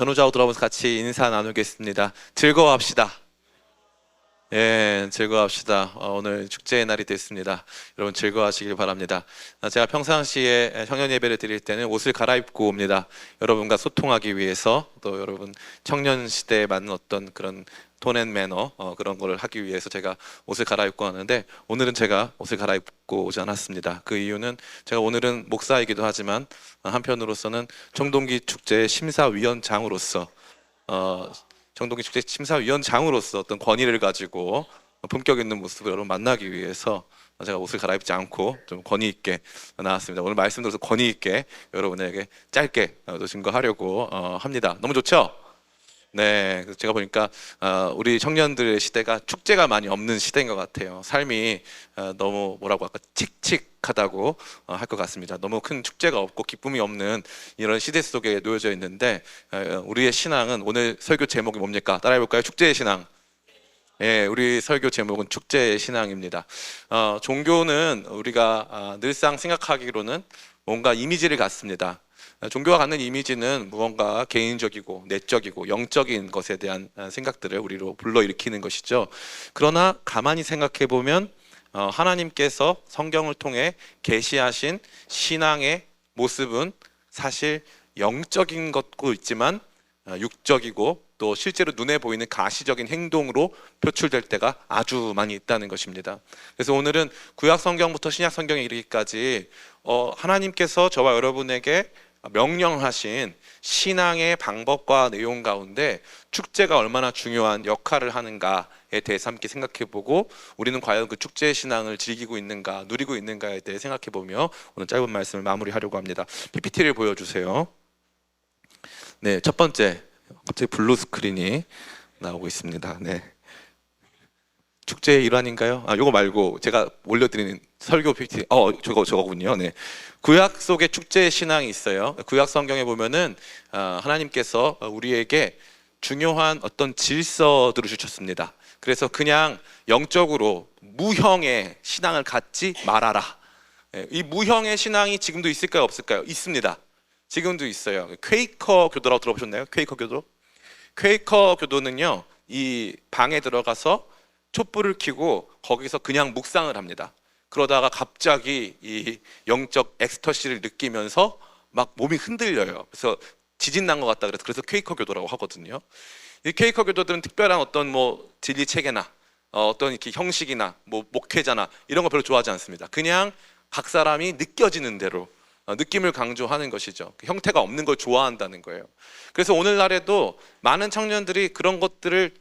전후좌우 돌아보면서 같이 인사 나누겠습니다. 즐거워합시다. 예, 즐거워합시다. 오늘 축제의 날이 됐습니다. 여러분 즐거워하시길 바랍니다. 제가 평상시에 청년 예배를 드릴 때는 옷을 갈아입고 옵니다. 여러분과 소통하기 위해서, 또 여러분 청년 시대에 맞는 어떤 그런 톤앤 매너 그런 거를 하기 위해서 제가 옷을 갈아입고 하는데, 오늘은 제가 옷을 갈아입고 오지 않았습니다. 그 이유는 제가 오늘은 목사이기도 하지만 한편으로서는 청동기 축제의 심사위원장으로서 청동기 축제 심사위원장으로서 어떤 권위를 가지고 품격 있는 모습을 여러분 만나기 위해서 제가 옷을 갈아입지 않고 좀 권위 있게 나왔습니다. 오늘 말씀 들어서 권위 있게 여러분에게 짧게 증거하려고 합니다. 너무 좋죠? 네, 그래서 제가 보니까 우리 청년들의 시대가 축제가 많이 없는 시대인 것 같아요. 삶이 너무 뭐라고 할까, 칙칙하다고 할 것 같습니다. 너무 큰 축제가 없고 기쁨이 없는 이런 시대 속에 놓여져 있는데, 우리의 신앙은, 오늘 설교 제목이 뭡니까? 따라해볼까요? 축제의 신앙. 예, 우리 설교 제목은 축제의 신앙입니다. 종교는 우리가 늘상 생각하기로는 뭔가 이미지를 갖습니다. 종교가 갖는 이미지는 무언가 개인적이고 내적이고 영적인 것에 대한 생각들을 우리로 불러일으키는 것이죠. 그러나 가만히 생각해 보면 하나님께서 성경을 통해 계시하신 신앙의 모습은 사실 영적인 것도 있지만 육적이고 또 실제로 눈에 보이는 가시적인 행동으로 표출될 때가 아주 많이 있다는 것입니다. 그래서 오늘은 구약 성경부터 신약 성경에 이르기까지 하나님께서 저와 여러분에게 명령하신 신앙의 방법과 내용 가운데 축제가 얼마나 중요한 역할을 하는가에 대해서 함께 생각해보고, 우리는 과연 그 축제의 신앙을 즐기고 있는가, 누리고 있는가에 대해 생각해보며 오늘 짧은 말씀을 마무리하려고 합니다. PPT를 보여주세요. 네, 첫 번째, 갑자기 블루 스크린이 나오고 있습니다. 네, 축제의 일환인가요? 요거 말고 제가 올려드리는 설교 PPT, 저거군요. 네, 구약 속에 축제의 신앙이 있어요. 구약 성경에 보면은 하나님께서 우리에게 중요한 어떤 질서들을 주셨습니다. 그래서 그냥 영적으로 무형의 신앙을 갖지 말아라. 이 무형의 신앙이 지금도 있을까요, 없을까요? 있습니다. 지금도 있어요. 퀘이커 교도라고 들어보셨나요? 퀘이커 교도? 퀘이커 교도는요, 이 방에 들어가서 촛불을 켜고 거기서 그냥 묵상을 합니다. 그러다가 갑자기 이 영적 엑스터시를 느끼면서 막 몸이 흔들려요. 그래서 지진 난 것 같다 그래서 퀘이커 교도라고 하거든요. 이 퀘이커 교도들은 특별한 어떤 진리 체계나 어떤 이렇게 형식이나 목회자나 이런 거 별로 좋아하지 않습니다. 그냥 각 사람이 느껴지는 대로 느낌을 강조하는 것이죠. 형태가 없는 걸 좋아한다는 거예요. 그래서 오늘날에도 많은 청년들이 그런 것들을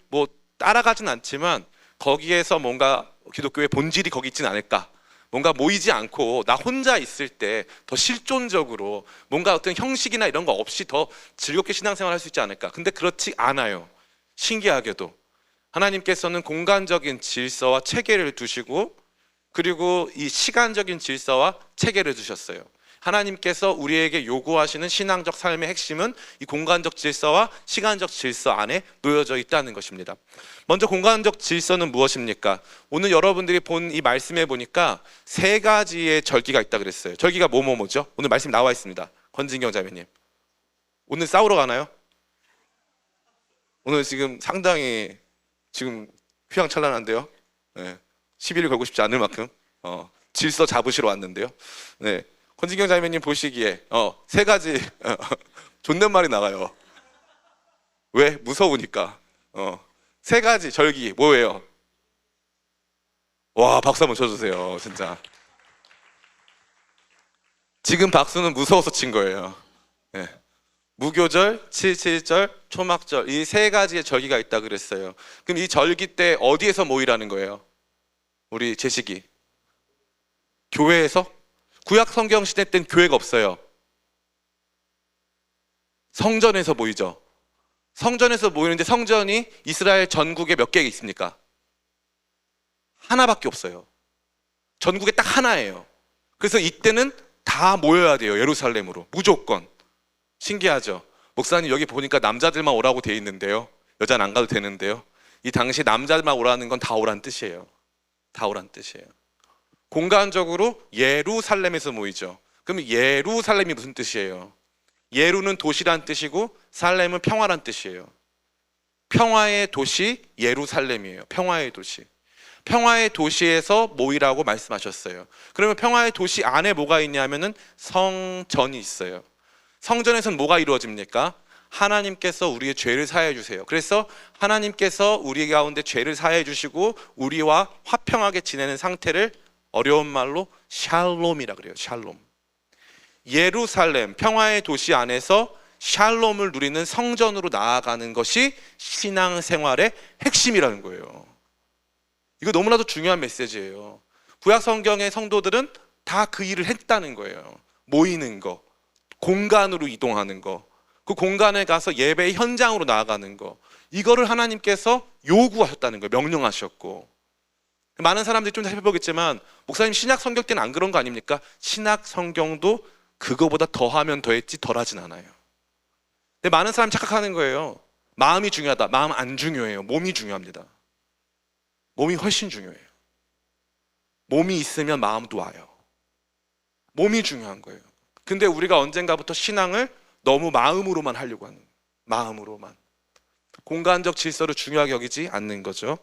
따라가진 않지만 거기에서 뭔가 기독교의 본질이 거기 있진 않을까, 뭔가 모이지 않고 나 혼자 있을 때 더 실존적으로 뭔가 어떤 형식이나 이런 거 없이 더 즐겁게 신앙생활 할 수 있지 않을까. 근데 그렇지 않아요. 신기하게도 하나님께서는 공간적인 질서와 체계를 두시고, 그리고 이 시간적인 질서와 체계를 두셨어요. 하나님께서 우리에게 요구하시는 신앙적 삶의 핵심은 이 공간적 질서와 시간적 질서 안에 놓여져 있다는 것입니다. 먼저 공간적 질서는 무엇입니까? 오늘 여러분들이 본 이 말씀에 보니까 세 가지의 절기가 있다 그랬어요. 절기가 뭐죠? 오늘 말씀 나와 있습니다. 권진경 자매님, 오늘 싸우러 가나요? 오늘 지금 상당히 휘황찬란한데요. 네, 시비를 걸고 싶지 않을 만큼 질서 잡으시러 왔는데요. 네, 권진경 자매님 보시기에 세 가지 존댓말이 나가요. 왜? 무서우니까. 세 가지 절기 뭐예요? 와, 박수 한번 쳐주세요. 진짜 지금 박수는 무서워서 친 거예요. 네. 무교절, 칠칠절, 초막절, 이 세 가지의 절기가 있다 그랬어요. 그럼 이 절기 때 어디에서 모이라는 거예요? 우리 제식이 교회에서? 구약 성경 시대 때는 교회가 없어요. 성전에서 모이죠. 성전에서 모이는데 성전이 이스라엘 전국에 몇 개 있습니까? 하나밖에 없어요. 전국에 딱 하나예요. 그래서 이때는 다 모여야 돼요. 예루살렘으로 무조건. 신기하죠? 목사님, 여기 보니까 남자들만 오라고 돼 있는데요, 여자는 안 가도 되는데요. 이 당시 남자들만 오라는 건 다 오란 뜻이에요. 다 오란 뜻이에요. 공간적으로 예루살렘에서 모이죠. 그럼 예루살렘이 무슨 뜻이에요? 예루는 도시란 뜻이고 살렘은 평화란 뜻이에요. 평화의 도시 예루살렘이에요. 평화의 도시. 평화의 도시에서 모이라고 말씀하셨어요. 그러면 평화의 도시 안에 뭐가 있냐면은 성전이 있어요. 성전에서는 뭐가 이루어집니까? 하나님께서 우리의 죄를 사해 주세요. 그래서 하나님께서 우리 가운데 죄를 사해 주시고 우리와 화평하게 지내는 상태를 어려운 말로 샬롬이라 그래요. 샬롬. 예루살렘 평화의 도시 안에서 샬롬을 누리는 성전으로 나아가는 것이 신앙생활의 핵심이라는 거예요. 이거 너무나도 중요한 메시지예요. 구약 성경의 성도들은 다 그 일을 했다는 거예요. 모이는 거, 공간으로 이동하는 거, 그 공간에 가서 예배의 현장으로 나아가는 거, 이거를 하나님께서 요구하셨다는 거예요. 명령하셨고. 많은 사람들이 좀 살펴보겠지만 목사님 신약 성경 때는 안 그런 거 아닙니까? 신약 성경도 그거보다 더하면 더했지 덜하진 않아요. 근데 많은 사람이 착각하는 거예요. 마음이 중요하다. 마음 안 중요해요. 몸이 중요합니다. 몸이 훨씬 중요해요. 몸이 있으면 마음도 와요. 몸이 중요한 거예요. 근데 우리가 언젠가부터 신앙을 너무 마음으로만 하려고 하는 거예요. 마음으로만. 공간적 질서를 중요하게 여기지 않는 거죠.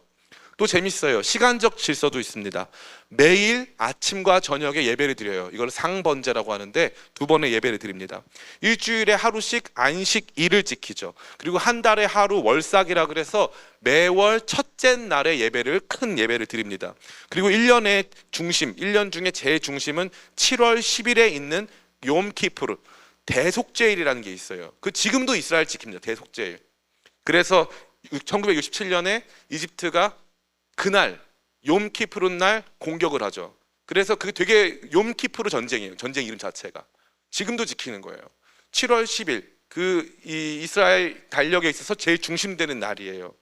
또 재밌어요. 시간적 질서도 있습니다. 매일 아침과 저녁에 예배를 드려요. 이걸 상번제라고 하는데 2번의 예배를 드립니다. 일주일에 하루씩 안식일을 지키죠. 그리고 한 달에 하루 월삭이라 그래서 매월 첫째 날에 예배를 큰 예배를 드립니다. 그리고 1년의 중심, 1년 중에 제일 중심은 7월 10일에 있는 욤키푸르 대속죄일이라는 게 있어요. 그 지금도 이스라엘 지킵니다. 대속죄일. 그래서 1967년에 이집트가 그날 욤키푸르 날 공격을 하죠. 그래서 그게 되게 욤키푸르 전쟁이에요. 전쟁 이름 자체가. 지금도 지키는 거예요. 7월 10일 이 이스라엘 달력에 있어서 제일 중심되는 날이에요.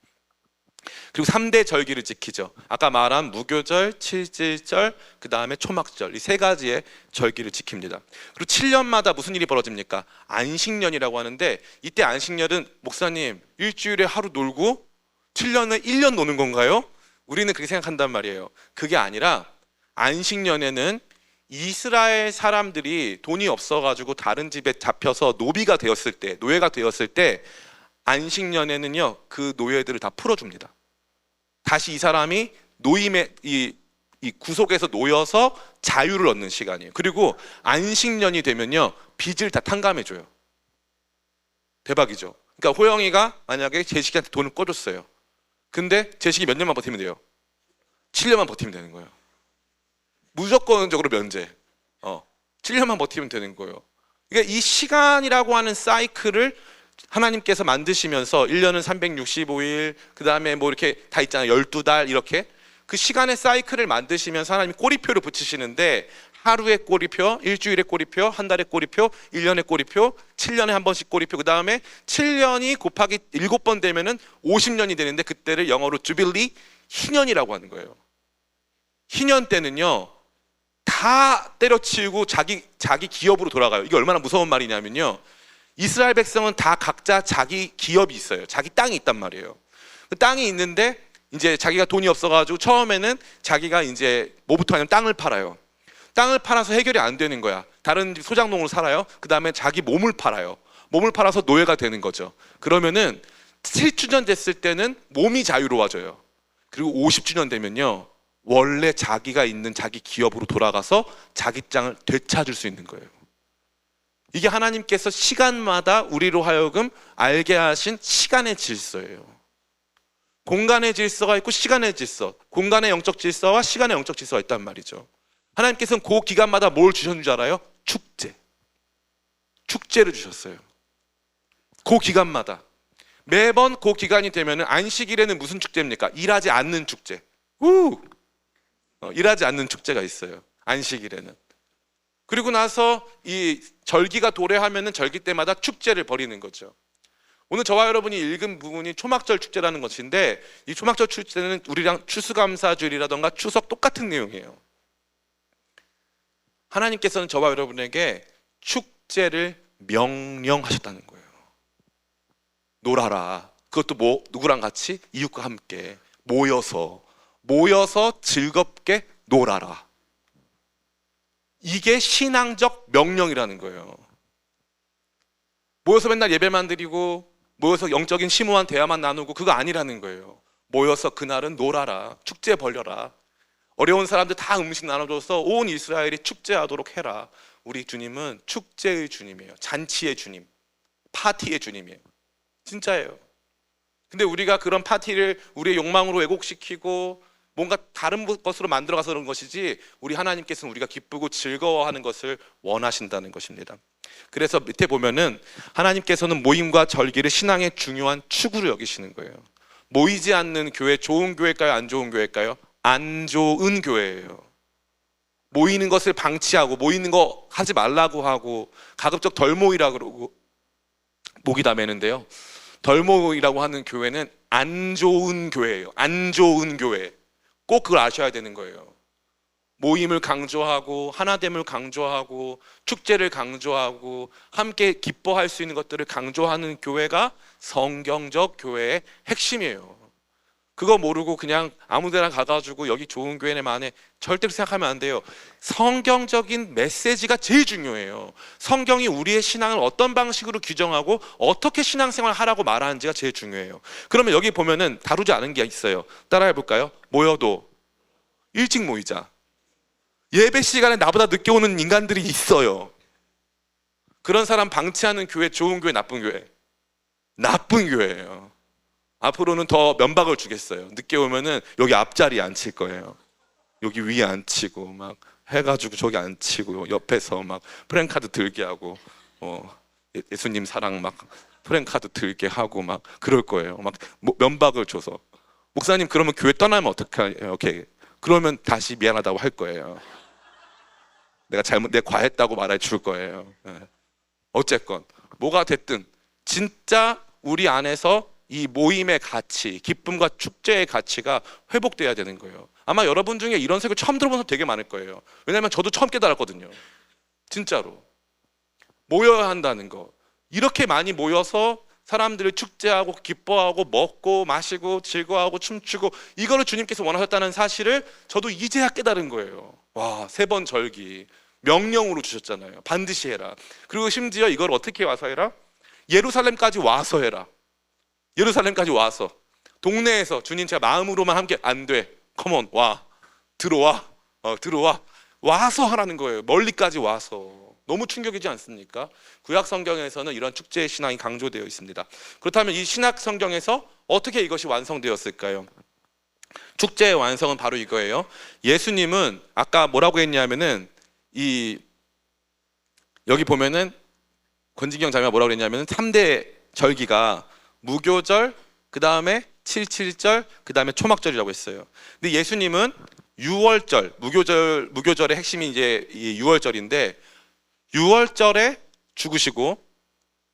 그리고 3대 절기를 지키죠. 아까 말한 무교절, 칠칠절, 그 다음에 초막절, 이 3가지의 절기를 지킵니다. 그리고 7년마다 무슨 일이 벌어집니까? 안식년이라고 하는데 이때 안식년은 목사님 일주일에 하루 놀고 7년에 1년 노는 건가요? 우리는 그렇게 생각한단 말이에요. 그게 아니라 안식년에는 이스라엘 사람들이 돈이 없어가지고 다른 집에 잡혀서 노비가 되었을 때, 노예가 되었을 때 안식년에는요 그 노예들을 다 풀어줍니다. 다시 이 사람이 노임의 이 구속에서 놓여서 자유를 얻는 시간이에요. 그리고 안식년이 되면요 빚을 다 탕감해줘요. 대박이죠. 그러니까 호영이가 만약에 제식이한테 돈을 꿔줬어요. 근데 제식이 몇 년만 버티면 돼요? 7년만 버티면 되는 거예요. 무조건적으로 면제. 7년만 버티면 되는 거예요. 그러니까 이 시간이라고 하는 사이클을 하나님께서 만드시면서 1년은 365일, 그 다음에 뭐 이렇게 다 있잖아요. 12달 이렇게. 그 시간의 사이클을 만드시면서 하나님이 꼬리표를 붙이시는데 하루의 꼬리표, 일주일의 꼬리표, 한 달의 꼬리표, 1년의 꼬리표, 7년에 한 번씩 꼬리표, 그 다음에 7년이 곱하기 7번 되면은 50년이 되는데 그때를 영어로 주빌리, 희년이라고 하는 거예요. 희년 때는요 다 때려치우고 자기 기업으로 돌아가요. 이게 얼마나 무서운 말이냐면요 이스라엘 백성은 다 각자 자기 기업이 있어요. 자기 땅이 있단 말이에요. 그 땅이 있는데 이제 자기가 돈이 없어가지고 처음에는 자기가 이제 뭐부터 하냐면 땅을 팔아요. 땅을 팔아서 해결이 안 되는 거야. 다른 집 소작농으로 살아요. 그 다음에 자기 몸을 팔아요. 몸을 팔아서 노예가 되는 거죠. 그러면은 7주년 됐을 때는 몸이 자유로워져요. 그리고 50주년 되면요 원래 자기가 있는 자기 기업으로 돌아가서 자기 땅을 되찾을 수 있는 거예요. 이게 하나님께서 시간마다 우리로 하여금 알게 하신 시간의 질서예요. 공간의 질서가 있고 시간의 질서, 공간의 영적 질서와 시간의 영적 질서가 있단 말이죠. 하나님께서는 그 기간마다 뭘 주셨는 줄 알아요? 축제를 주셨어요. 그 기간마다. 매번 그 기간이 되면 안식일에는 무슨 축제입니까? 일하지 않는 축제. 일하지 않는 축제가 있어요. 안식일에는. 그리고 나서 이 절기가 도래하면은 절기 때마다 축제를 벌이는 거죠. 오늘 저와 여러분이 읽은 부분이 초막절 축제라는 것인데 이 초막절 축제는 우리랑 추수감사주일이라던가 추석 똑같은 내용이에요. 하나님께서는 저와 여러분에게 축제를 명령하셨다는 거예요. 놀아라. 그것도 뭐 누구랑 같이? 이웃과 함께 모여서 즐겁게 놀아라. 이게 신앙적 명령이라는 거예요. 모여서 맨날 예배만 드리고 모여서 영적인 심오한 대화만 나누고 그거 아니라는 거예요. 모여서 그날은 놀아라, 축제 벌려라, 어려운 사람들 다 음식 나눠줘서 온 이스라엘이 축제하도록 해라. 우리 주님은 축제의 주님이에요. 잔치의 주님, 파티의 주님이에요. 진짜예요. 근데 우리가 그런 파티를 우리의 욕망으로 왜곡시키고 뭔가 다른 것으로 만들어가서 그런 것이지, 우리 하나님께서는 우리가 기쁘고 즐거워하는 것을 원하신다는 것입니다. 그래서 밑에 보면은 하나님께서는 모임과 절기를 신앙의 중요한 축으로 여기시는 거예요. 모이지 않는 교회 좋은 교회일까요? 안 좋은 교회일까요? 안 좋은 교회예요. 모이는 것을 방치하고 모이는 거 하지 말라고 하고 가급적 덜 모이라 그러고 목이 다 매는데요, 덜 모이라고 하는 교회는 안 좋은 교회예요. 안 좋은 교회. 꼭 그걸 아셔야 되는 거예요. 모임을 강조하고 하나됨을 강조하고 축제를 강조하고 함께 기뻐할 수 있는 것들을 강조하는 교회가 성경적 교회의 핵심이에요. 그거 모르고 그냥 아무 데나 가가지고 여기 좋은 교회네 만에 절대로 생각하면 안 돼요. 성경적인 메시지가 제일 중요해요. 성경이 우리의 신앙을 어떤 방식으로 규정하고 어떻게 신앙생활을 하라고 말하는지가 제일 중요해요. 그러면 여기 보면은 다루지 않은 게 있어요. 따라해 볼까요? 모여도 일찍 모이자. 예배 시간에 나보다 늦게 오는 인간들이 있어요. 그런 사람 방치하는 교회, 좋은 교회, 나쁜 교회? 나쁜 교회예요. 앞으로는 더 면박을 주겠어요. 늦게 오면은 여기 앞자리에 앉힐 거예요. 여기 위에 앉히고 막 해가지고 저기 앉히고 옆에서 막 프랜카드 들게 하고 예수님 사랑 막 프랜카드 들게 하고 막 그럴 거예요. 막 면박을 줘서, 목사님 그러면 교회 떠나면 어떡해요? 오케이. 그러면 다시 미안하다고 할 거예요. 내가 과했다고 말해 줄 거예요. 어쨌건 뭐가 됐든 진짜 우리 안에서 이 모임의 가치, 기쁨과 축제의 가치가 회복돼야 되는 거예요. 아마 여러분 중에 이런 색을 처음 들어본 사람 되게 많을 거예요. 왜냐하면 저도 처음 깨달았거든요. 진짜로 모여야 한다는 거. 이렇게 많이 모여서 사람들을 축제하고 기뻐하고 먹고 마시고 즐거워하고 춤추고, 이거를 주님께서 원하셨다는 사실을 저도 이제야 깨달은 거예요. 와, 3번 절기 명령으로 주셨잖아요. 반드시 해라. 그리고 심지어 이걸 어떻게 와서 해라? 예루살렘까지 와서 해라. 예루살렘까지 와서, 동네에서 주님 제가 마음으로만 함께 안 돼. 컴온 와, 들어와, 들어와, 와서 하라는 거예요. 멀리까지 와서. 너무 충격이지 않습니까? 구약 성경에서는 이런 축제의 신앙이 강조되어 있습니다. 그렇다면 이 신약 성경에서 어떻게 이것이 완성되었을까요? 축제의 완성은 바로 이거예요. 예수님은 아까 뭐라고 했냐면은 여기 보면은 권진경 자매가 뭐라고 했냐면은 3대 절기가 무교절, 그 다음에 7.7절, 그 다음에 초막절이라고 했어요. 근데 예수님은 6월절, 무교절의 핵심이 이제 이 6월절인데, 6월절에 죽으시고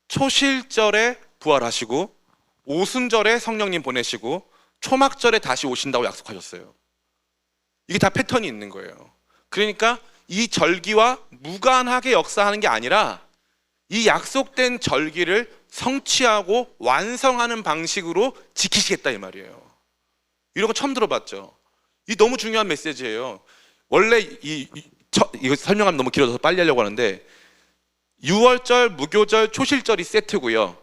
초실절에 부활하시고 오순절에 성령님 보내시고 초막절에 다시 오신다고 약속하셨어요. 이게 다 패턴이 있는 거예요. 그러니까 이 절기와 무관하게 역사하는 게 아니라 이 약속된 절기를 성취하고 완성하는 방식으로 지키시겠다 이 말이에요. 이런 거 처음 들어봤죠? 이 너무 중요한 메시지예요. 원래 이거 설명하면 너무 길어서 빨리 하려고 하는데, 6월절, 무교절, 초실절이 세트고요.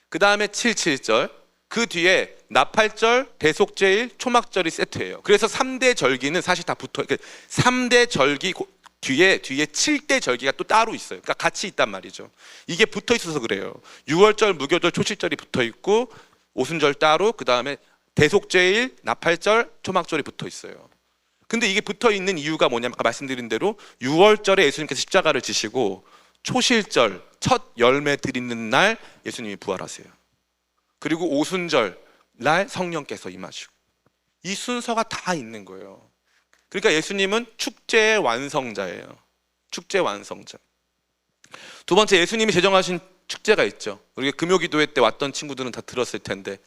그 다음에 7.7절, 그 뒤에 나팔절, 대속제일, 초막절이 세트예요. 그래서 3대 절기는 사실 다 3대 절기 뒤에 7대 절기가 또 따로 있어요. 그러니까 같이 있단 말이죠. 이게 붙어 있어서 그래요. 6월절, 무교절, 초실절이 붙어 있고 오순절 따로, 그 다음에 대속제일, 나팔절, 초막절이 붙어 있어요. 근데 이게 붙어 있는 이유가 뭐냐면 아까 말씀드린 대로 6월절에 예수님께서 십자가를 지시고 초실절 첫 열매 드리는 날 예수님이 부활하세요. 그리고 오순절 날 성령께서 임하시고, 이 순서가 다 있는 거예요. 그러니까 예수님은 축제의 완성자예요. 축제 완성자. 두 번째, 예수님이 제정하신 축제가 있죠. 우리 금요기도회 때 왔던 친구들은 다 들었을 텐데,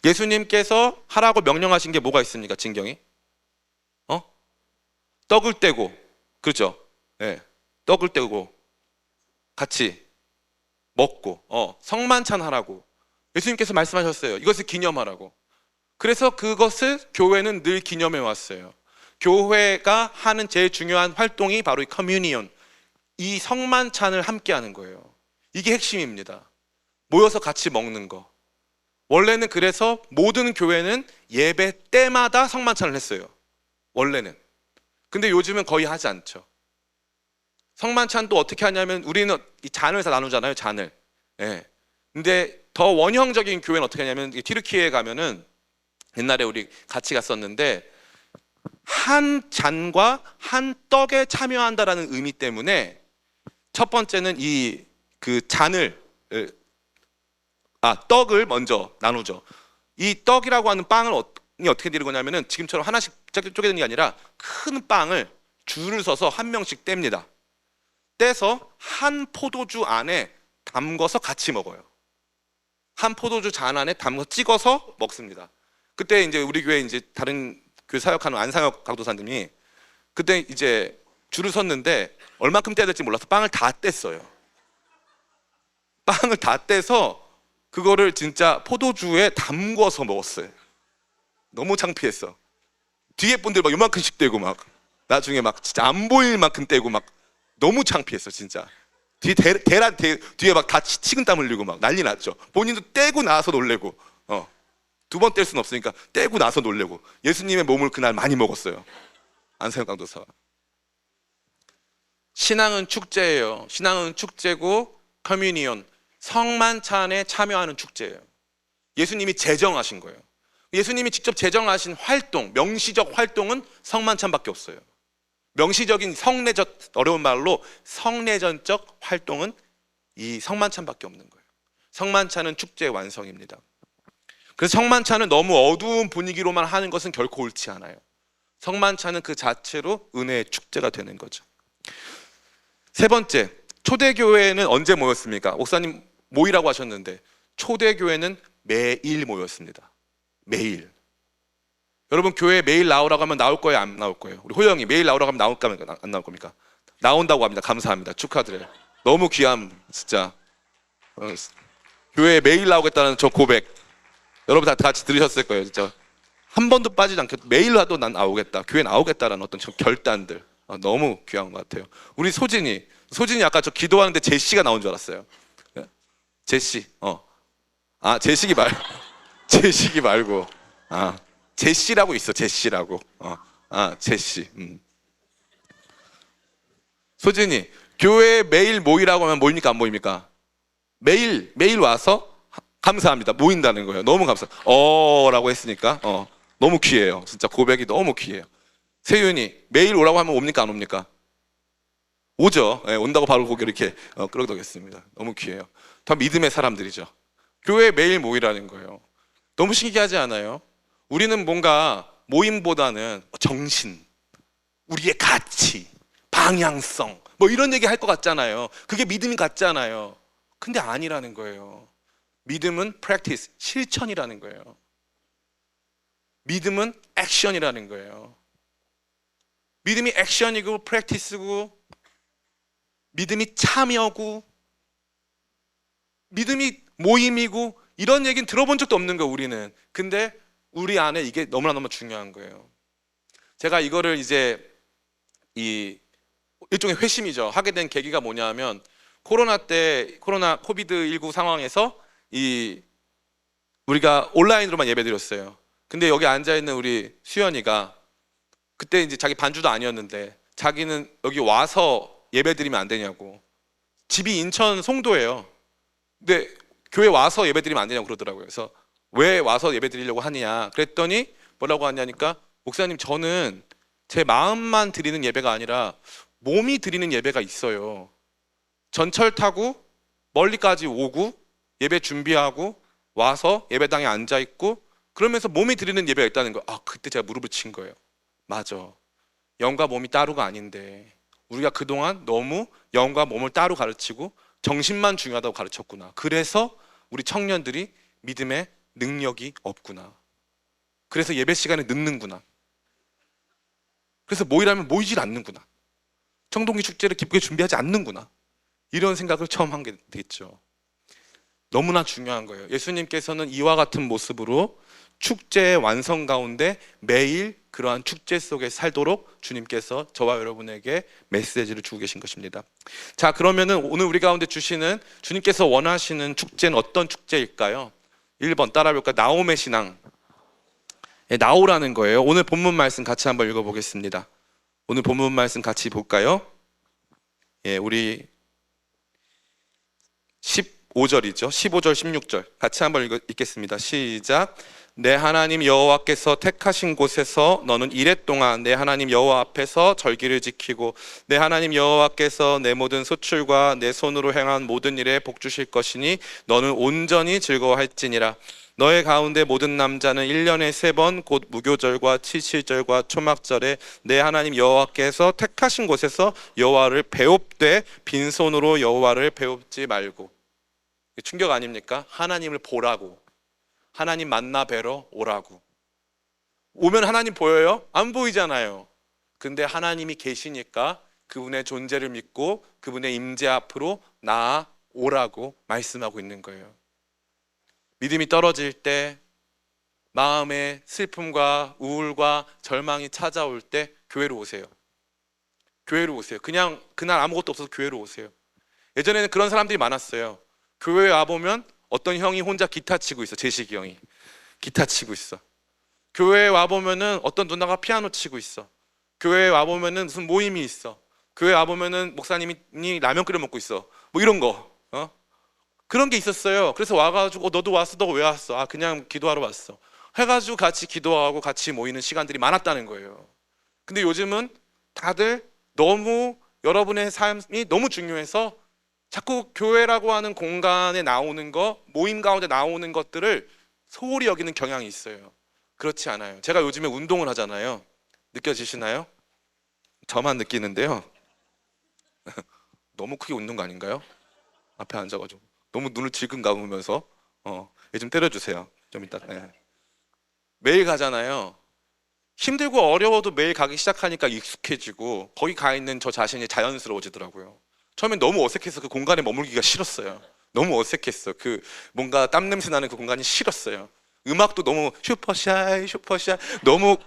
예수님께서 하라고 명령하신 게 뭐가 있습니까? 진경이 떡을 떼고, 그렇죠? 네, 떡을 떼고 같이 먹고 성만찬 하라고 예수님께서 말씀하셨어요. 이것을 기념하라고. 그래서 그것을 교회는 늘 기념해 왔어요. 교회가 하는 제일 중요한 활동이 바로 이 커뮤니온, 이 성만찬을 함께 하는 거예요. 이게 핵심입니다. 모여서 같이 먹는 거. 원래는 그래서 모든 교회는 예배 때마다 성만찬을 했어요. 원래는. 근데 요즘은 거의 하지 않죠. 성만찬도 어떻게 하냐면 우리는 이 잔을 다 나누잖아요. 잔을. 예. 근데 더 원형적인 교회는 어떻게 하냐면 튀르키예에 가면은 옛날에 우리 같이 갔었는데 한 잔과 한 떡에 참여한다라는 의미 때문에 첫 번째는 이 그 잔을 떡을 먼저 나누죠. 이 떡이라고 하는 빵을 어떻게 드리는 거냐면은 지금처럼 하나씩 쪼개는 게 아니라 큰 빵을 줄을 서서 한 명씩 뗍니다. 떼서 한 포도주 안에 담궈서 같이 먹어요. 한 포도주 잔 안에 담궈 찍어서 먹습니다. 그때 이제 우리 교회 이제 다른 교회 사역하는 안상혁 강도사님이 그때 이제 줄을 섰는데 얼마큼 떼야 될지 몰라서 빵을 다 뗐어요. 빵을 다 떼서 그거를 진짜 포도주에 담궈서 먹었어요. 너무 창피했어. 뒤에 분들 막 요만큼씩 떼고 막 나중에 막 진짜 안 보일 만큼 떼고 막 너무 창피했어 진짜. 뒤에 막 다 식은땀 흘리고 막 난리 났죠. 본인도 떼고 나서 놀래고 두 번 뗄 수는 없으니까 떼고 나서 놀래고 예수님의 몸을 그날 많이 먹었어요. 안세영 강도사가. 신앙은 축제예요. 신앙은 축제고 커뮤니온 성만찬에 참여하는 축제예요. 예수님이 제정하신 거예요. 예수님이 직접 제정하신 활동, 명시적 활동은 성만찬밖에 없어요. 명시적인 성내적, 어려운 말로 성내전적 활동은 이 성만찬밖에 없는 거예요. 성만찬은 축제의 완성입니다. 그래서 성만찬은 너무 어두운 분위기로만 하는 것은 결코 옳지 않아요. 성만찬은 그 자체로 은혜의 축제가 되는 거죠. 세 번째, 초대교회는 언제 모였습니까? 목사님 모이라고 하셨는데 초대교회는 매일 모였습니다. 매일. 여러분 교회에 매일 나오라고 하면 나올 거예요? 안 나올 거예요? 우리 호영이 매일 나오라고 하면 나올까 안 나올 겁니까? 나온다고 합니다. 감사합니다. 축하드려요. 너무 귀함 진짜. 교회에 매일 나오겠다는 저 고백 여러분 다 같이 들으셨을 거예요. 진짜 한 번도 빠지지 않게 매일 와도 난 나오겠다. 교회 나오겠다라는 어떤 저 결단들 너무 귀한 것 같아요. 우리 소진이 아까 저 기도하는데 제시가 나온 줄 알았어요. 제시 제시기 말고 제시라고 있어. 제시라고 제시. 소진이 교회에 매일 모이라고 하면 모입니까 안 모입니까? 매일 와서 감사합니다. 모인다는 거예요. 너무 감사. 라고 했으니까 너무 귀해요. 진짜 고백이 너무 귀해요. 세윤이 매일 오라고 하면 옵니까 안 옵니까? 오죠. 네, 온다고 바로 고개 이렇게 끄덕이겠습니다. 너무 귀해요. 다 믿음의 사람들이죠. 교회에 매일 모이라는 거예요. 너무 신기하지 않아요? 우리는 뭔가 모임보다는 정신, 우리의 가치, 방향성 뭐 이런 얘기 할 것 같잖아요. 그게 믿음이 같잖아요. 근데 아니라는 거예요. 믿음은 practice, 실천이라는 거예요. 믿음은 액션이라는 거예요. 믿음이 액션이고 practice고 믿음이 참여고 믿음이 모임이고 이런 얘기는 들어본 적도 없는 거예요. 우리는. 근데 우리 안에 이게 너무나 중요한 거예요. 제가 이거를 이제 일종의 회심이죠. 하게 된 계기가 뭐냐면 코로나 코비드19 상황에서 우리가 온라인으로만 예배드렸어요. 근데 여기 앉아있는 우리 수연이가 그때 이제 자기 반주도 아니었는데 자기는 여기 와서 예배드리면 안 되냐고. 집이 인천 송도예요. 근데 교회 와서 예배드리면 안 되냐고 그러더라고요. 그래서 왜 와서 예배드리려고 하느냐 그랬더니 뭐라고 하냐니까 목사님 저는 제 마음만 드리는 예배가 아니라 몸이 드리는 예배가 있어요. 전철 타고 멀리까지 오고 예배 준비하고 와서 예배당에 앉아있고 그러면서 몸이 드리는 예배가 있다는 거예요. 그때 제가 무릎을 친 거예요. 맞아. 영과 몸이 따로가 아닌데 우리가 그동안 너무 영과 몸을 따로 가르치고 정신만 중요하다고 가르쳤구나. 그래서 우리 청년들이 믿음의 능력이 없구나. 그래서 예배 시간에 늦는구나. 그래서 모이라면 모이질 않는구나. 청동기 축제를 기쁘게 준비하지 않는구나. 이런 생각을 처음 하게 됐죠. 너무나 중요한 거예요. 예수님께서는 이와 같은 모습으로 축제의 완성 가운데 매일 그러한 축제 속에 살도록 주님께서 저와 여러분에게 메시지를 주고 계신 것입니다. 자, 그러면은 오늘 우리 가운데 주시는 주님께서 원하시는 축제는 어떤 축제일까요? 1번 따라해볼까요? 나옴의 신앙. 나오라는 거예요. 오늘 본문 말씀 같이 한번 읽어보겠습니다. 오늘 본문 말씀 같이 볼까요? 우리 15절이죠. 15절, 16절 같이 한번 읽겠습니다. 시작. 내 하나님 여호와께서 택하신 곳에서 너는 이랫동안 내 하나님 여호와 앞에서 절기를 지키고 내 하나님 여호와께서 내 모든 소출과 내 손으로 행한 모든 일에 복 주실 것이니 너는 온전히 즐거워할지니라. 너의 가운데 모든 남자는 1년에 3번 곧 무교절과 칠칠절과 초막절에 내 하나님 여호와께서 택하신 곳에서 여호와를 배웁되 빈손으로 여호와를 배웁지 말고. 충격 아닙니까? 하나님을 보라고, 하나님 만나 뵈러 오라고. 오면 하나님 보여요? 안 보이잖아요. 근데 하나님이 계시니까 그분의 존재를 믿고 그분의 임재 앞으로 나아오라고 말씀하고 있는 거예요. 믿음이 떨어질 때, 마음에 슬픔과 우울과 절망이 찾아올 때 교회로 오세요. 교회로 오세요. 그냥 그날 아무것도 없어서 교회로 오세요. 예전에는 그런 사람들이 많았어요. 교회에 와보면 어떤 형이 혼자 기타 치고 있어. 제식이 형이 기타 치고 있어. 교회에 와보면은 어떤 누나가 피아노 치고 있어. 교회에 와보면은 무슨 모임이 있어. 교회에 와보면은 목사님이 라면 끓여 먹고 있어. 뭐 이런 거 그런 게 있었어요. 그래서 와가지고 너도 왔어? 너 왜 왔어? 그냥 기도하러 왔어 해가지고 같이 기도하고 같이 모이는 시간들이 많았다는 거예요. 근데 요즘은 다들 너무 여러분의 삶이 너무 중요해서 자꾸 교회라고 하는 공간에 나오는 거, 모임 가운데 나오는 것들을 소홀히 여기는 경향이 있어요. 그렇지 않아요. 제가 요즘에 운동을 하잖아요. 느껴지시나요? 저만 느끼는데요. 너무 크게 웃는 거 아닌가요? 앞에 앉아가지고 너무 눈을 질끈 감으면서 얘 좀 때려주세요. 좀 이따. 매일 가잖아요. 힘들고 어려워도 매일 가기 시작하니까 익숙해지고 거기 가 있는 저 자신이 자연스러워지더라고요. 처음엔 너무 어색해서 그 공간에 머물기가 싫었어요. 너무 어색했어. 그 뭔가 땀 냄새 나는 그 공간이 싫었어요. 음악도 너무 슈퍼샤이 너무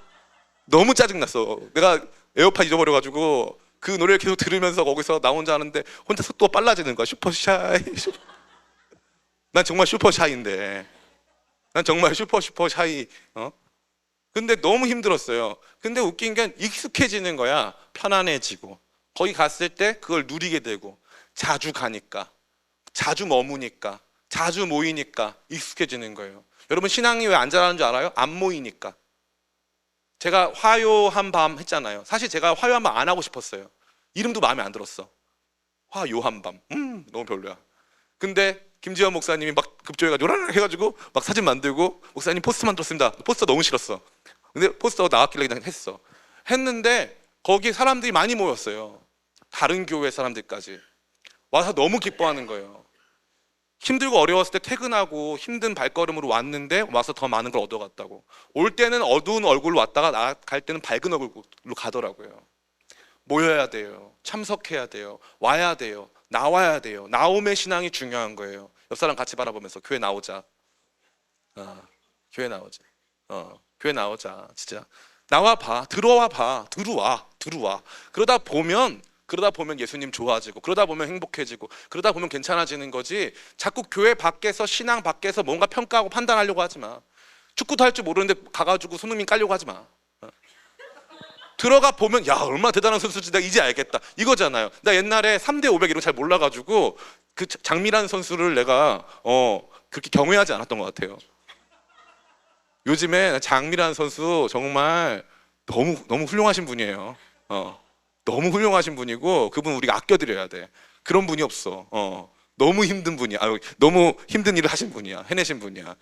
짜증났어. 내가 에어팟 잊어버려가지고 그 노래를 계속 들으면서 거기서 나 혼자 하는데 혼자 속도가 빨라지는 거야. 슈퍼샤이. 난 정말 슈퍼샤이인데. 난 정말 슈퍼샤이. 근데 너무 힘들었어요. 근데 웃긴 게 익숙해지는 거야. 편안해지고. 거기 갔을 때 그걸 누리게 되고 자주 가니까, 자주 머무니까, 자주 모이니까 익숙해지는 거예요. 여러분 신앙이 왜 안 자라는 줄 알아요? 안 모이니까. 제가 화요한 밤 했잖아요. 사실 제가 화요한 밤 안 하고 싶었어요. 이름도 마음에 안 들었어. 화요한 밤. 너무 별로야. 근데 김지현 목사님이 막 급조해가지고 요라라 해가지고 막 사진 만들고 목사님 포스터 만들었습니다. 포스터 너무 싫었어. 근데 포스터 나왔길래 그냥 했어. 했는데 거기 사람들이 많이 모였어요. 다른 교회 사람들까지 와서 너무 기뻐하는 거예요. 힘들고 어려웠을 때 퇴근하고 힘든 발걸음으로 왔는데 와서 더 많은 걸 얻어갔다고. 올 때는 어두운 얼굴로 왔다가 갈 때는 밝은 얼굴로 가더라고요. 모여야 돼요. 참석해야 돼요. 와야 돼요. 나와야 돼요. 나옴의 신앙이 중요한 거예요. 옆 사람 같이 바라보면서 교회 나오자. 교회 나오자. 교회 나오자. 진짜 나와 봐. 들어와 봐. 들어와. 그러다 보면 예수님 좋아지고, 그러다 보면 행복해지고, 그러다 보면 괜찮아지는 거지. 자꾸 교회 밖에서, 신앙 밖에서 뭔가 평가하고 판단하려고 하지 마. 축구도 할 줄 모르는데 가가지고 손흥민 깔려고 하지 마. 들어가 보면 야 얼마나 대단한 선수인지 내가 이제 알겠다 이거잖아요. 나 옛날에 3대 500 이런 거 잘 몰라가지고 그 장미란 선수를 내가 그렇게 경외하지 않았던 것 같아요. 요즘에 장미란 선수 정말 너무 훌륭하신 분이에요. 너무 훌륭하신 분이고 그분 우리가 아껴드려야 돼. 그런 분이 없어. 너무 힘든 분이야. 너무 힘든 일을 하신 분이야. 해내신 분이야.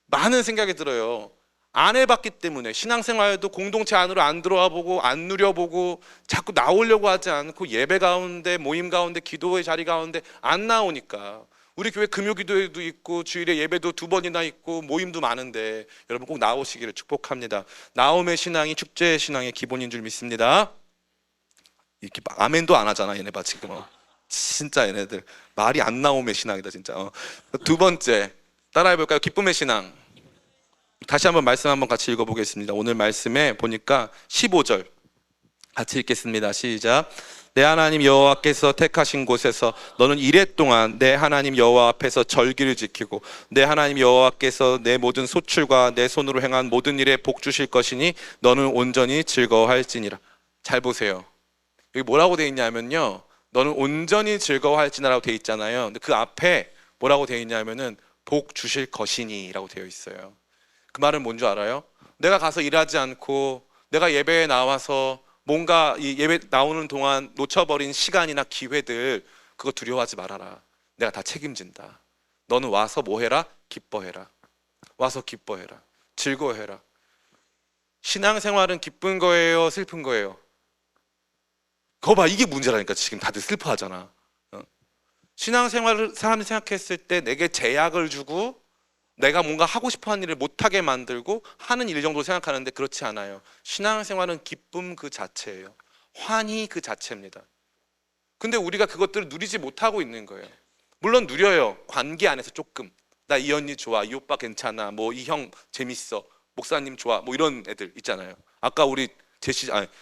많은 생각이 들어요. 안 해봤기 때문에 신앙생활도 공동체 안으로 안 들어와 보고 안 누려보고 자꾸 나오려고 하지 않고 예배 가운데 모임 가운데 기도의 자리 가운데 안 나오니까. 우리 교회 금요기도회도 있고 주일에 예배도 2번이나 있고 모임도 많은데 여러분 꼭 나오시기를 축복합니다. 나옴의 신앙이 축제의 신앙의 기본인 줄 믿습니다. 이렇게 아멘도 안 하잖아 얘네 봐 지금. 진짜 얘네들 말이 안 나옴의 신앙이다 진짜. 두 번째 따라해볼까요? 기쁨의 신앙. 다시 한번 말씀 한번 같이 읽어보겠습니다. 오늘 말씀에 보니까 15절 같이 읽겠습니다. 시작. 내 하나님 여호와께서 택하신 곳에서 너는 이레 동안 내 하나님 여호와 앞에서 절기를 지키고 내 하나님 여호와께서 내 모든 소출과 내 손으로 행한 모든 일에 복 주실 것이니 너는 온전히 즐거워할지니라. 잘 보세요. 여기 뭐라고 되어 있냐면요, 너는 온전히 즐거워할지니라고 되어 있잖아요. 근데 그 앞에 뭐라고 되어 있냐면은 복 주실 것이니 라고 되어 있어요. 그 말은 뭔지 알아요? 내가 가서 일하지 않고 내가 예배에 나와서 뭔가 이 예배 나오는 동안 놓쳐버린 시간이나 기회들, 그거 두려워하지 말아라. 내가 다 책임진다. 너는 와서 뭐 해라? 기뻐해라. 와서 기뻐해라. 즐거워해라. 신앙생활은 기쁜 거예요? 슬픈 거예요? 거 봐, 이게 문제라니까. 지금 다들 슬퍼하잖아. 신앙생활을 사람들이 생각했을 때 내게 제약을 주고 내가 뭔가 하고 싶어하는 일을 못하게 만들고 하는 일 정도로 생각하는데 그렇지 않아요. 신앙생활은 기쁨 그 자체예요. 환희 그 자체입니다. 근데 우리가 그것들을 누리지 못하고 있는 거예요. 물론 누려요. 관계 안에서 조금. 나 이 언니 좋아, 이 오빠 괜찮아, 뭐 이 형 재밌어, 목사님 좋아, 뭐 이런 애들 있잖아요. 아까 우리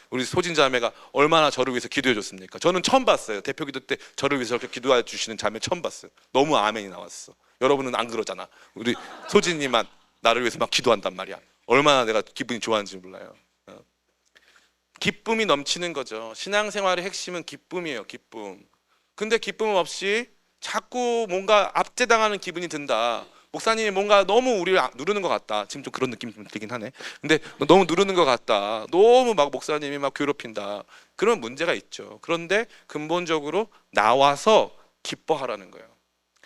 우리 소진 자매가 얼마나 저를 위해서 기도해 줬습니까? 저는 처음 봤어요. 대표 기도 때 저를 위해서 그렇게 기도해 주시는 자매 처음 봤어요. 너무 아멘이 나왔어. 여러분은 안 그러잖아. 우리 소진님만 나를 위해서 막 기도한단 말이야. 얼마나 내가 기분이 좋아하는지 몰라요. 기쁨이 넘치는 거죠. 신앙생활의 핵심은 기쁨이에요. 기쁨. 근데 기쁨 없이 자꾸 뭔가 압제당하는 기분이 든다. 목사님이 뭔가 너무 우리를 누르는 것 같다. 지금 좀 그런 느낌이 좀 들긴 하네. 근데 너무 누르는 것 같다. 너무 막 목사님이 막 괴롭힌다. 그런 문제가 있죠. 그런데 근본적으로 나와서 기뻐하라는 거예요.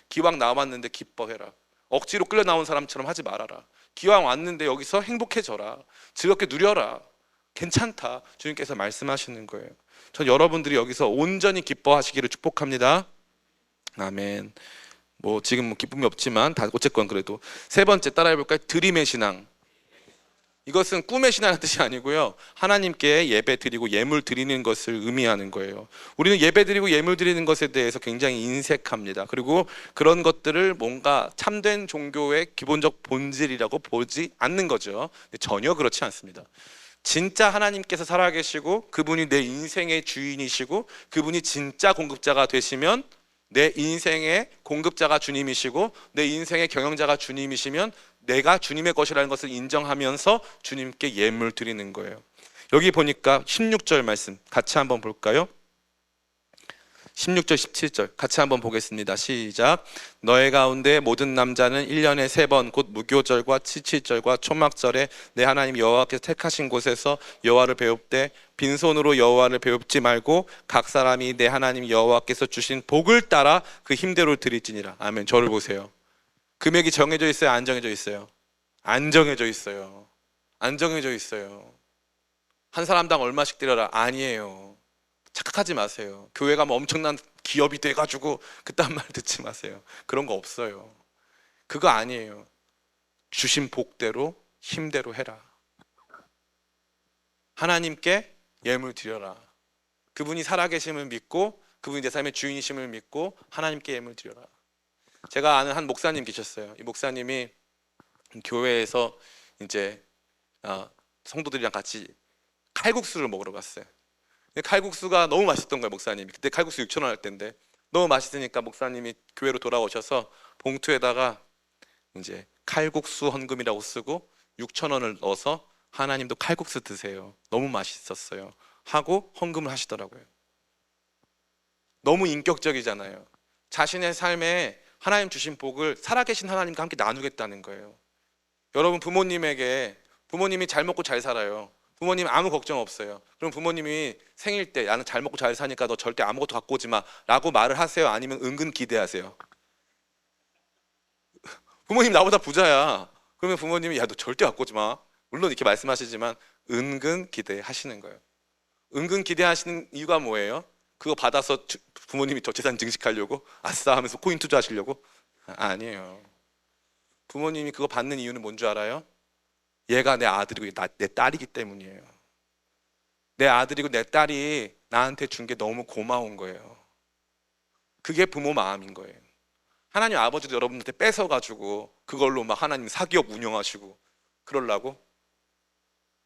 기왕 나왔는데 기뻐해라. 억지로 끌려 나온 사람처럼 하지 말아라. 기왕 왔는데 여기서 행복해져라. 즐겁게 누려라. 괜찮다. 주님께서 말씀하시는 거예요. 전 여러분들이 여기서 온전히 기뻐하시기를 축복합니다. 아멘. 뭐 지금 뭐 기쁨이 없지만 다 어쨌건 그래도 세 번째 따라해볼까요? 드림의 신앙. 이것은 꿈의 신앙의 뜻이 아니고요, 하나님께 예배 드리고 예물 드리는 것을 의미하는 거예요. 우리는 예배 드리고 예물 드리는 것에 대해서 굉장히 인색합니다. 그리고 그런 것들을 뭔가 참된 종교의 기본적 본질이라고 보지 않는 거죠. 전혀 그렇지 않습니다. 진짜 하나님께서 살아계시고 그분이 내 인생의 주인이시고 그분이 진짜 공급자가 되시면, 내 인생의 공급자가 주님이시고 내 인생의 경영자가 주님이시면 내가 주님의 것이라는 것을 인정하면서 주님께 예물 드리는 거예요. 여기 보니까 16절 말씀 같이 한번 볼까요? 16절 17절 같이 한번 보겠습니다. 시작. 너희 가운데 모든 남자는 1년에 3번 곧 무교절과 칠칠절과 초막절에 내 하나님 여호와께서 택하신 곳에서 여호와를 배웁되 빈손으로 여호와를 배웁지 말고 각 사람이 내 하나님 여호와께서 주신 복을 따라 그 힘대로 드릴지니라. 아멘. 저를 보세요. 금액이 정해져 있어요? 안 정해져 있어요? 안 정해져 있어요. 안 정해져 있어요. 한 사람당 얼마씩 드려라? 아니에요. 착각하지 마세요. 교회 가면 엄청난 기업이 돼가지고 그딴 말 듣지 마세요. 그런 거 없어요. 그거 아니에요. 주신 복대로 힘대로 해라. 하나님께 예물 드려라. 그분이 살아계심을 믿고 그분이 내 삶의 주인이심을 믿고 하나님께 예물 드려라. 제가 아는 한 목사님 계셨어요. 이 목사님이 교회에서 이제 성도들이랑 같이 칼국수를 먹으러 갔어요. 칼국수가 너무 맛있던 거예요. 목사님이 그때 칼국수 6,000원 할 때인데 너무 맛있으니까 목사님이 교회로 돌아오셔서 봉투에다가 이제 칼국수 헌금이라고 쓰고 6,000원을 넣어서 하나님도 칼국수 드세요. 너무 맛있었어요. 하고 헌금을 하시더라고요. 너무 인격적이잖아요. 자신의 삶에 하나님 주신 복을 살아계신 하나님과 함께 나누겠다는 거예요. 여러분 부모님이 잘 먹고 잘 살아요. 부모님 아무 걱정 없어요. 그럼 부모님이 생일 때 나는 잘 먹고 잘 사니까 너 절대 아무것도 갖고 오지 마 라고 말을 하세요? 아니면 은근 기대하세요? 부모님 나보다 부자야. 그러면 부모님이 야 너 절대 갖고 오지 마. 물론 이렇게 말씀하시지만 은근 기대하시는 거예요. 은근 기대하시는 이유가 뭐예요? 그거 받아서 부모님이 저 재산 증식하려고 아싸 하면서 코인 투자하시려고? 아니에요. 부모님이 그거 받는 이유는 뭔 줄 알아요? 얘가 내 아들이고 내 딸이기 때문이에요. 내 아들이고 내 딸이 나한테 준 게 너무 고마운 거예요. 그게 부모 마음인 거예요. 하나님 아버지도 여러분한테 뺏어가지고 그걸로 막 하나님 사기업 운영하시고 그러려고?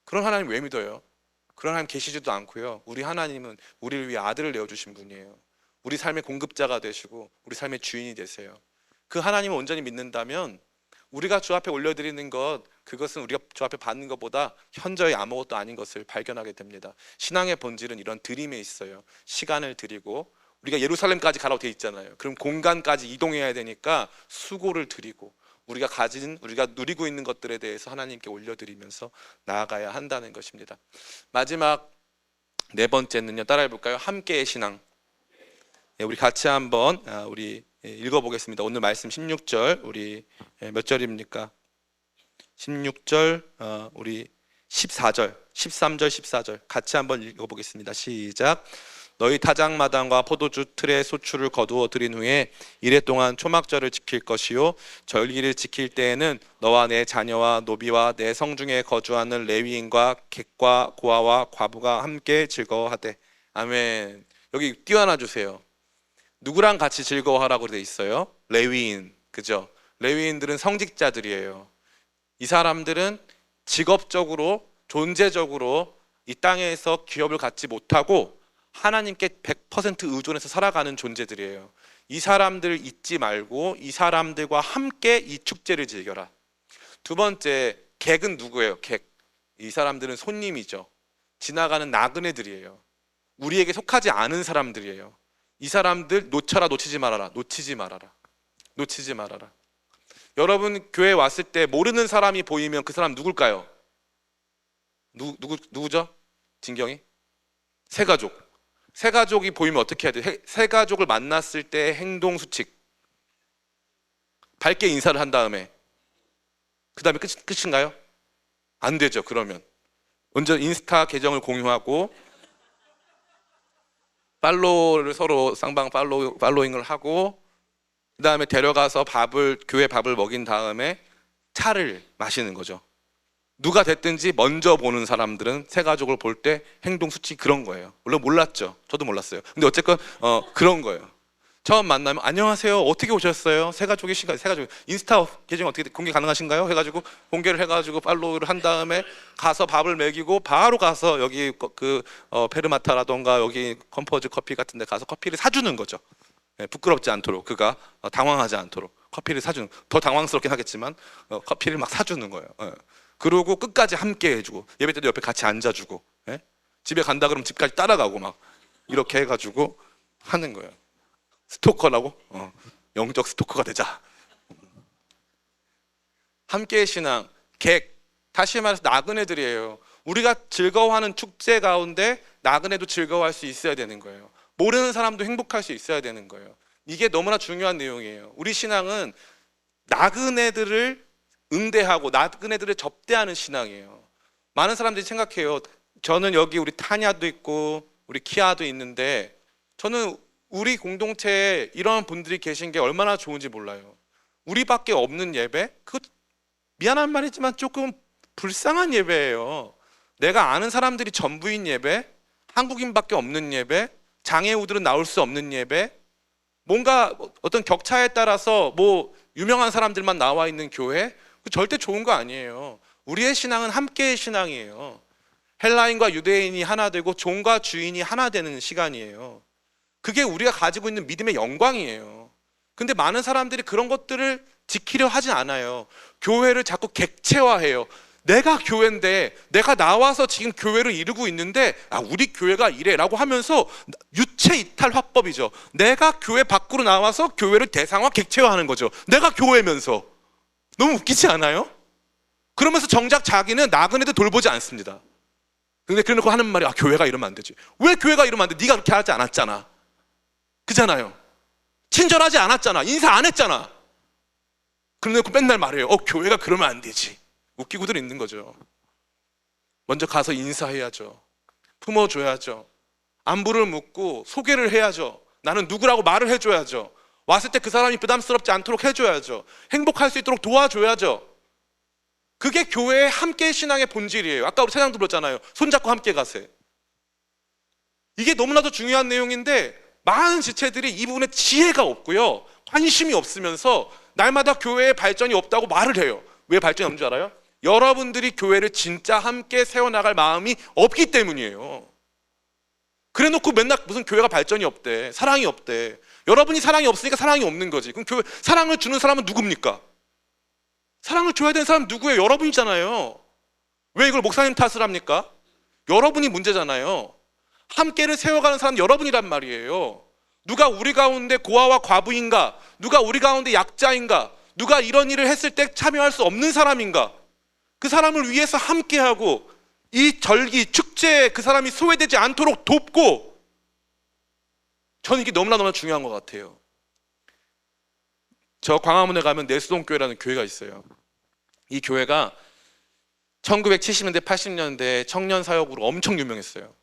그런 하나님 왜 믿어요? 그런 하나님 계시지도 않고요. 우리 하나님은 우리를 위해 아들을 내어주신 분이에요. 우리 삶의 공급자가 되시고 우리 삶의 주인이 되세요. 그 하나님을 온전히 믿는다면 우리가 주 앞에 올려드리는 것, 그것은 우리가 주 앞에 받는 것보다 현저히 아무것도 아닌 것을 발견하게 됩니다. 신앙의 본질은 이런 드림에 있어요. 시간을 드리고, 우리가 예루살렘까지 가라고 돼 있잖아요. 그럼 공간까지 이동해야 되니까 수고를 드리고, 우리가 누리고 있는 것들에 대해서 하나님께 올려드리면서 나아가야 한다는 것입니다. 마지막 네 번째는요, 따라해 볼까요? 함께의 신앙. 우리 같이 한번 우리 읽어보겠습니다. 오늘 말씀 16절, 우리 몇 절입니까? 16절, 우리 14절, 13절, 14절 같이 한번 읽어보겠습니다. 시작. 너희 타작마당과 포도주 틀에 소출을 거두어 들인 후에 이래 동안 초막절을 지킬 것이요 절기를 지킬 때에는 너와 내 자녀와 노비와 내 성중에 거주하는 레위인과 객과 고아와 과부가 함께 즐거워하되. 아멘. 여기 띄워놔 주세요. 누구랑 같이 즐거워하라고 돼 있어요? 레위인, 그죠? 레위인들은 성직자들이에요. 이 사람들은 직업적으로, 존재적으로 이 땅에서 기업을 갖지 못하고 하나님께 100% 의존해서 살아가는 존재들이에요. 이 사람들을 잊지 말고 이 사람들과 함께 이 축제를 즐겨라. 두 번째, 객은 누구예요? 객. 이 사람들은 손님이죠. 지나가는 나그네들이에요. 우리에게 속하지 않은 사람들이에요. 이 사람들 놓쳐라, 놓치지 말아라. 놓치지 말아라. 놓치지 말아라. 여러분 교회 왔을 때 모르는 사람이 보이면 그 사람 누굴까요? 누구죠? 진경이? 새가족. 새가족이 보이면 어떻게 해야 돼? 새가족을 만났을 때 행동 수칙. 밝게 인사를 한 다음에 그 다음에 끝인가요? 안 되죠. 그러면 먼저 인스타 계정을 공유하고 팔로우를 서로 쌍방 팔로잉을 하고 그 다음에 데려가서 교회 밥을 먹인 다음에 차를 마시는 거죠. 누가 됐든지 먼저 보는 사람들은 새가족을 볼 때 행동 수칙이 그런 거예요. 물론 몰랐죠. 저도 몰랐어요. 근데 어쨌건 그런 거예요. 처음 만나면 안녕하세요. 어떻게 오셨어요? 새가족이신가요? 새가족. 인스타 계정 어떻게 공개 가능하신가요? 해가지고 공개를 해가지고 팔로우를 한 다음에 가서 밥을 먹이고 바로 가서 여기 페르마타라던가 여기 컴포즈 커피 같은 데 가서 커피를 사주는 거죠. 부끄럽지 않도록, 그가 당황하지 않도록 커피를 사주는, 더 당황스럽긴 하겠지만 커피를 막 사주는 거예요. 그러고 끝까지 함께 해주고, 예배 때도 옆에 같이 앉아주고, 집에 간다 그러면 집까지 따라가고 막 이렇게 해가지고 하는 거예요. 스토커라고? 영적 스토커가 되자. 함께의 신앙, 객, 다시 말해서 나그네들이에요. 우리가 즐거워하는 축제 가운데 나그네도 즐거워할 수 있어야 되는 거예요. 모르는 사람도 행복할 수 있어야 되는 거예요. 이게 너무나 중요한 내용이에요. 우리 신앙은 나그네들을 응대하고 나그네들을 접대하는 신앙이에요. 많은 사람들이 생각해요. 저는 여기 우리 타냐도 있고 우리 키아도 있는데 저는 우리 공동체에 이런 분들이 계신 게 얼마나 좋은지 몰라요. 우리밖에 없는 예배? 그거 미안한 말이지만 조금 불쌍한 예배예요. 내가 아는 사람들이 전부인 예배, 한국인밖에 없는 예배, 장애우들은 나올 수 없는 예배, 뭔가 어떤 격차에 따라서 유명한 사람들만 나와 있는 교회, 절대 좋은 거 아니에요. 우리의 신앙은 함께의 신앙이에요. 헬라인과 유대인이 하나 되고 종과 주인이 하나 되는 시간이에요. 그게 우리가 가지고 있는 믿음의 영광이에요. 근데 많은 사람들이 그런 것들을 지키려 하지 않아요. 교회를 자꾸 객체화해요. 내가 교회인데 내가 나와서 지금 교회를 이루고 있는데 우리 교회가 이래 라고 하면서 유체 이탈 화법이죠. 내가 교회 밖으로 나와서 교회를 대상화 객체화하는 거죠. 내가 교회면서. 너무 웃기지 않아요? 그러면서 정작 자기는 나그네도 돌보지 않습니다. 근데 그래놓고 하는 말이 교회가 이러면 안 되지. 왜 교회가 이러면 안 돼? 네가 그렇게 하지 않았잖아. 그잖아요. 친절하지 않았잖아. 인사 안 했잖아. 그러놓고 맨날 말해요. 교회가 그러면 안 되지. 웃기고들 있는 거죠. 먼저 가서 인사해야죠. 품어줘야죠. 안부를 묻고 소개를 해야죠. 나는 누구라고 말을 해줘야죠. 왔을 때 그 사람이 부담스럽지 않도록 해줘야죠. 행복할 수 있도록 도와줘야죠. 그게 교회의 함께 신앙의 본질이에요. 아까 우리 사장도 불렀잖아요. 손잡고 함께 가세. 이게 너무나도 중요한 내용인데 많은 지체들이 이 부분에 지혜가 없고요. 관심이 없으면서 날마다 교회의 발전이 없다고 말을 해요. 왜 발전이 없는 줄 알아요? 여러분들이 교회를 진짜 함께 세워나갈 마음이 없기 때문이에요. 그래놓고 맨날 무슨 교회가 발전이 없대, 사랑이 없대. 여러분이 사랑이 없으니까 사랑이 없는 거지. 그럼 교회 사랑을 주는 사람은 누굽니까? 사랑을 줘야 되는 사람은 누구예요? 여러분이잖아요. 왜 이걸 목사님 탓을 합니까? 여러분이 문제잖아요. 함께를 세워가는 사람은 여러분이란 말이에요. 누가 우리 가운데 고아와 과부인가? 누가 우리 가운데 약자인가? 누가 이런 일을 했을 때 참여할 수 없는 사람인가? 그 사람을 위해서 함께하고 이 절기, 축제에 그 사람이 소외되지 않도록 돕고, 저는 이게 너무나 중요한 것 같아요. 저 광화문에 가면 내수동교회라는 교회가 있어요. 이 교회가 1970년대, 80년대 청년 사역으로 엄청 유명했어요.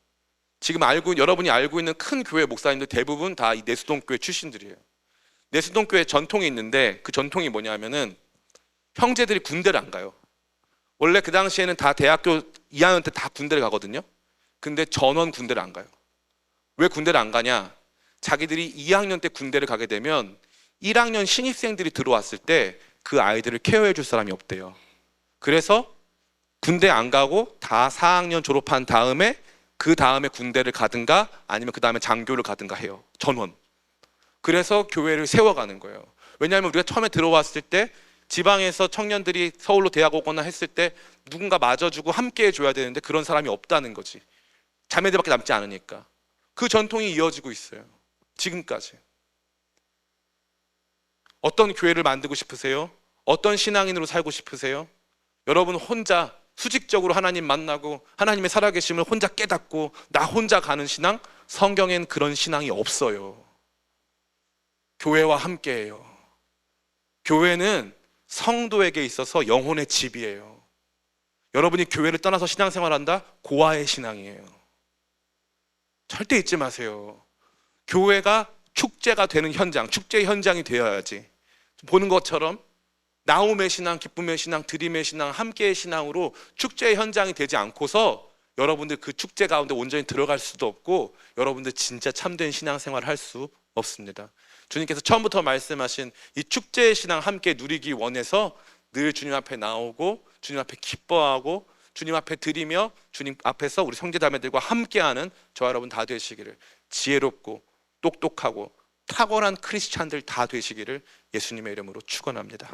지금 여러분이 알고 있는 큰 교회 목사님들 대부분 다 이 내수동교회 출신들이에요. 내수동교회 전통이 있는데, 그 전통이 뭐냐면은 형제들이 군대를 안 가요. 원래 그 당시에는 다 대학교 2학년 때 다 군대를 가거든요. 근데 전원 군대를 안 가요. 왜 군대를 안 가냐? 자기들이 2학년 때 군대를 가게 되면 1학년 신입생들이 들어왔을 때 그 아이들을 케어해 줄 사람이 없대요. 그래서 군대 안 가고 다 4학년 졸업한 다음에 그 다음에 군대를 가든가 아니면 그 다음에 장교를 가든가 해요. 전원. 그래서 교회를 세워가는 거예요. 왜냐하면 우리가 처음에 들어왔을 때 지방에서 청년들이 서울로 대학 오거나 했을 때 누군가 맞아주고 함께 해줘야 되는데 그런 사람이 없다는 거지. 자매들밖에 남지 않으니까. 그 전통이 이어지고 있어요. 지금까지. 어떤 교회를 만들고 싶으세요? 어떤 신앙인으로 살고 싶으세요? 여러분 혼자 수직적으로 하나님 만나고 하나님의 살아계심을 혼자 깨닫고 나 혼자 가는 신앙? 성경엔 그런 신앙이 없어요. 교회와 함께해요. 교회는 성도에게 있어서 영혼의 집이에요. 여러분이 교회를 떠나서 신앙생활한다? 고아의 신앙이에요. 절대 잊지 마세요. 교회가 축제가 되는 현장, 축제의 현장이 되어야지. 보는 것처럼 나움의 신앙, 기쁨의 신앙, 드림의 신앙, 함께의 신앙으로 축제의 현장이 되지 않고서 여러분들 그 축제 가운데 온전히 들어갈 수도 없고 여러분들 진짜 참된 신앙생활을 할 수 없습니다. 주님께서 처음부터 말씀하신 이 축제의 신앙 함께 누리기 원해서 늘 주님 앞에 나오고 주님 앞에 기뻐하고 주님 앞에 드리며 주님 앞에서 우리 형제자매들과 함께하는 저와 여러분 다 되시기를, 지혜롭고 똑똑하고 탁월한 크리스찬들 다 되시기를 예수님의 이름으로 축원합니다.